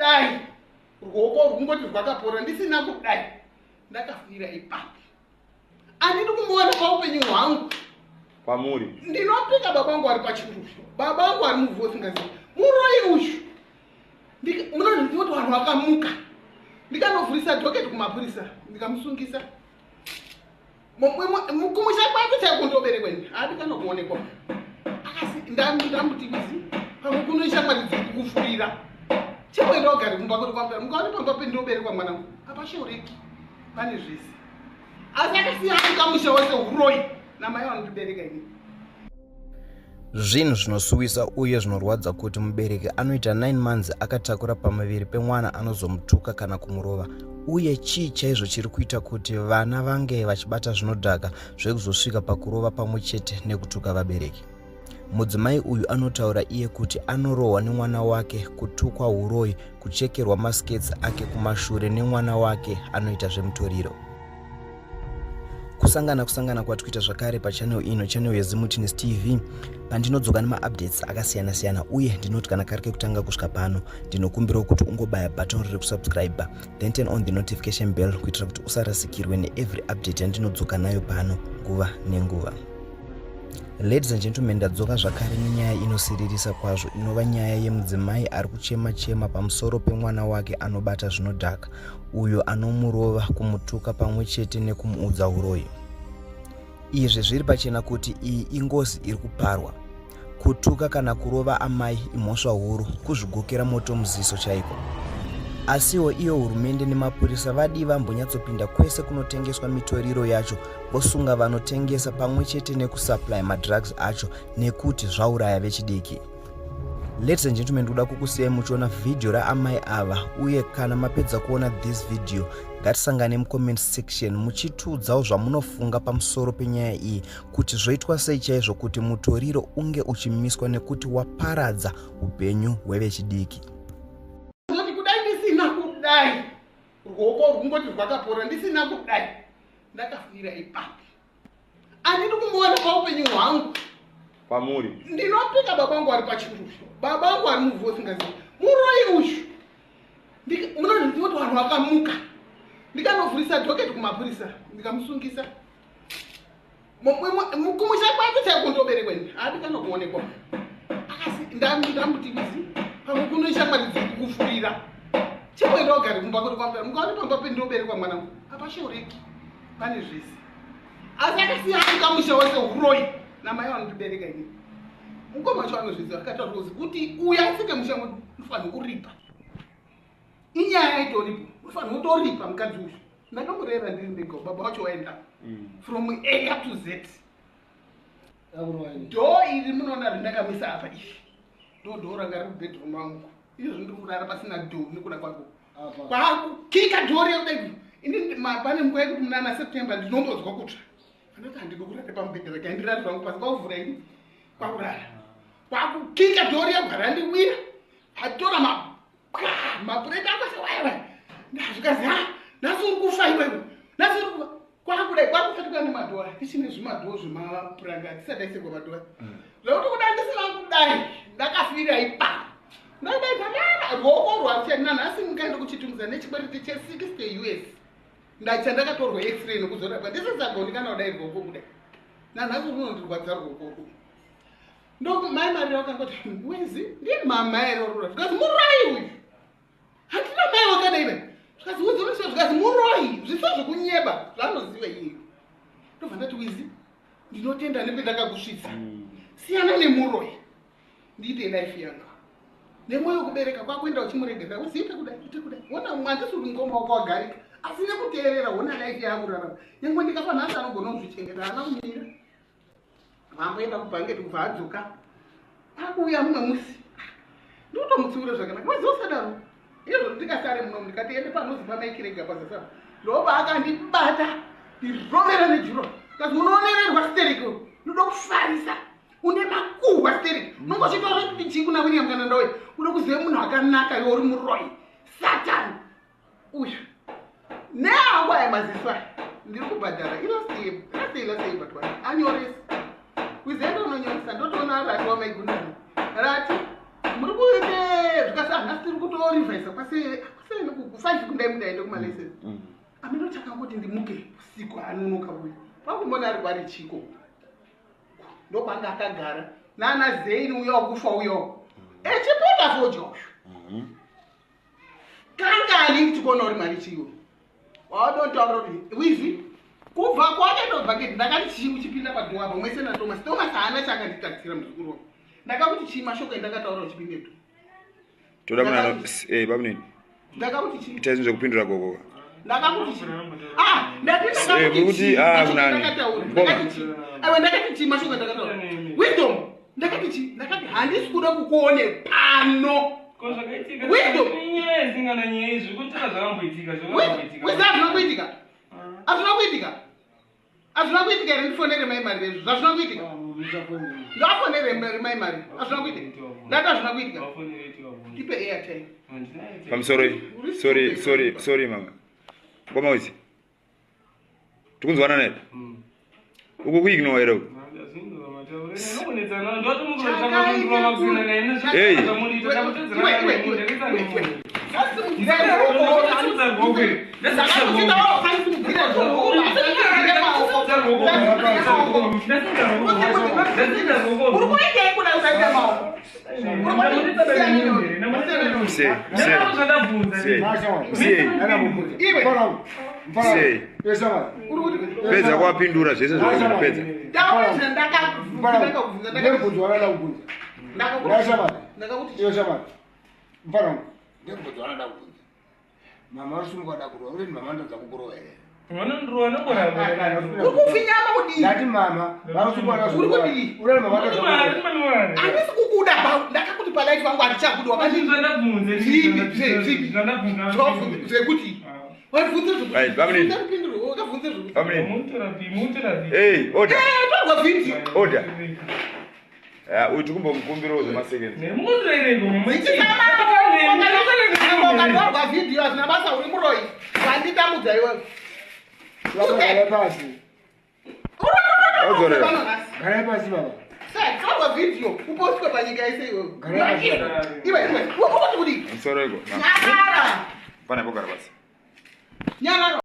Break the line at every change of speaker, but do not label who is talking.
kudai ruoko rungoti rwakapora ndisina kudai ndakafira ipapo andidi kumboona paupenyu hwangu
kwamuri.
Ndinopika baba vangu ari pachirusho, baba vangu ari muvhu singazivi muroi ushu. Munozviziva kuti vanhu vakamuka ndikanovhurisa dhoketi kumapurisa ndikamusungisa mukumusha kwake chaiko ndoberekwa ini adi kana kuonekwa akasi ndamutivizi pamwe kunoisha mari dziri kufurira chimwenda wagari kumba kuti kwambira mukaoni pamba pendoberekwa mwanangu apashaureki pane zvese asi akasiyana kamusha wose uroi namai vanondibereka ini.
Zvinhu zvinosuwisa uye zvinorwadza kuti mubereki anoita 9 months akatakura pamuviri pemwana anozomutuka kana kumurova, uye chii chaizvo chiri kuita kuti vana vange vachibata zvinodhaka zvekuzosvika pakurova pamwe chete nekutuka vabereki. Mudzimai uyu anotaura iye kuti anorohwa nemwana wake, kutukwa uroi, kuchekerwa maskets ake kumashure nemwana wake anoita zvemutoriro. Kusangana kwatikuita zvakare pachannel ino, channel yeZimutin's TV, pandinodzoka nemaupdates akasiyana-siyana, uye ndinoti kana kari kekutanga kusvika pano ndinokumbirawo kuti ungobaya button riri kusubscribe then turn on the notification bell kuitira kuti usarasikirwe neevery update yandinodzoka nayo pano nguva nenguva. Ladies and gentlemen, ndadzoka zvakare nenyaya inosiririsa kwazvo inova nyaya yemudzimai ari kuchema pamusoro pemwana wake anobata zvinodhaka, uyo anomurova, kumutuka pamwe chete nekumuudza uroi. Izvi zviri pachena kuti iyi ingozi iri kuparwa. Kutuka kana kurova amai imhosva huru, kuzvigokera moto muziso chaiko. Asiwo iyo hurumende nemapurisa vadi vambonyatsopinda kwese kunotengeswa mitoriro yacho, vosunga vanotengesa pamwe chete nekusupply madrugs acho nekuti zvauraya vechidiki. Ladies and gentlemen, ndoda kukusiyai muchiona video raamai ava, uye kana mapedza kuona this video ngatisangane mucomment section muchitiudzawo zvamunofunga pamusoro penyaya iyi, kuti zvoitwa sei chaizvo kuti mutoriro unge uchimiswa nekuti waparadza upenyu hwevechidiki.
Kudai ruoko rungoti rwakapora ndisina kudai ndakafira ipapo andidi kumboona paupenyu hwangu
kwamuri.
Ndinopika baba vangu ari pachirusho, baba vangu ari muvhu singazivi muroi ushu. Munozviziva kuti vanhu vakamuka ndikanovhurisa dhoketi kumapurisa ndikamusungisa mukumusha kwake chaiko ndoberekwa ini adi kana kuonekwa akasi ndamutivizi pamwe kunoisha mari dziri kufurira chimwenda wagari kumba kuti kwambira mukaoni pamba pendoberekwa mwanangu apashaureki pane zvese asi akasiyana kamusha wose uroi namai vanondibereka ini. Mukoma wacho anozviziva akataura kuti uyu asike musha mwedu unofanira kuripa, inyaya itoripo unofanira kutoripa mukadzi uyu. Ndakamurera ndiri ndega, baba wacho waenda from A up to Z. Dhoo iri munoona rindakamisa apa iri ndodhoo ranga riri mubedroom wangu, izvo ndiri kurara pasina dhoo nekuda kwako kwakukika dhoo reudai ini pane nguva yekuti muna September ndinombozwa kutsva anoti handidi kurara pamubhedha wake handirari zvangu pasi kwakuvhura ini kwakurara kwakukika dhoo regwara ndiwira atora mapureti akasewaiwa ndazvikazi nhasi uri kufa iwewe nhasi uri kufa kwakudai kwakufatuka nemadhoo tichine zvimadhoo zvemapuranga atisati aisekwa madhoo zvekuti kudai ndisina kudai ndakafira ipapo ndadaidza ruoko rwachena nhasi mukaenda kuchitumidza nechikwereti che60 US chandakatorwa x-ray nekuzorapwa ndisisagoni kana kudai ruoko kudai nanhasi runondirwadza ruoko ndokumai mari wakangoti wezi ndini mamai rorura zvikazi muroi uyu hatina mai wakadai zvikazi uzivishe zvikazi muroi zviso zvekunyeba zvanoziva iyeyo ndobva ndati wizi ndinotenda nependakakusvitsa siyana nemuroi ndiite life yanga nemwoyo wekubereka kwakuenda uchimuregerera uziite kudai ite kudai ona mwandisi uri ngoma wakawagarika asi nekuteerera hona life yakurarama nyangwe ndikafa nhasi anogona kuzvichengeta ana kumira vamboenda kubhangeti kubva adzoka akuuya mumwe musi ndotomutsiura zvakanaka mazosadaro izvo ndikasare muno ndikatiende panozi pamaikirega pazasara ndoba akandibata ndirovera nejuro kazi unoonererwa steriko ndoda kufarisa une makuhwa steriko nongochitaura kuti chii kuna William kana ndawe uda kuziva munhu akanaka iwe uri muroi satani uyu nehangu aya maziso aya ndiri kubhadhara ilasei batwana anyoresa kuzenda unonyoresa ndotoona rati wamaigundani rati muri kuite zvikasa nhasi tiri kuto rivesa kwasekufanji kundai mudaende kumaleseni aminotaka kuti ndimuke usiku anonoka uyu pakumbona ari kwari chiko ndokwanga akagara nana zeini uyo wakufa uyo echipota fojoshwa kangani kuchikona uri mari chiyo wadotaura kuti wizi kubva kwakatobva keti ndakati chii uchipinda padhoapa mwesena thomas haana chakanditaksira muzukuru wangu ndakakuti chii mashoko endakataura uchipindetu
toda kuna babunini
ndakakuti chii
itazi zvekupindura gogoka
ndakakuti chii ndakati chii mashoko endakataura wisdom ndakati chii ndakati handisi kuda kukuone pano wisdom azvina kuitika here ndifonere mai mari vezvo zvazvina kuitika ndafonere mai mari azvina kuitika ndati azvina kuitika ndipe airtime
I'm sorry mama koma uzi tikunzwana nete uku kuignore here hey pedza kwapindura zvese zvakupedza
mama usungwada kurwa uri mama ndoza kukurwa here
urikufinyama kudii
ndati mama varusungwada uri mama ndoza kukurwa
handisi kukuda ndakakuti palaiti vangu hatichakuda wakazvekuti
order uyu tikumbomukumbirawo zvemasekendi
ukatorwa vhidhiyo hazvina basa uri muroi vanditambudza iwewe
gare pasi
gare
pasi baba
torwa vhidhiyo upostwe panyika yese iwe
sorry go
nyarara
pane pogara basi
nyarara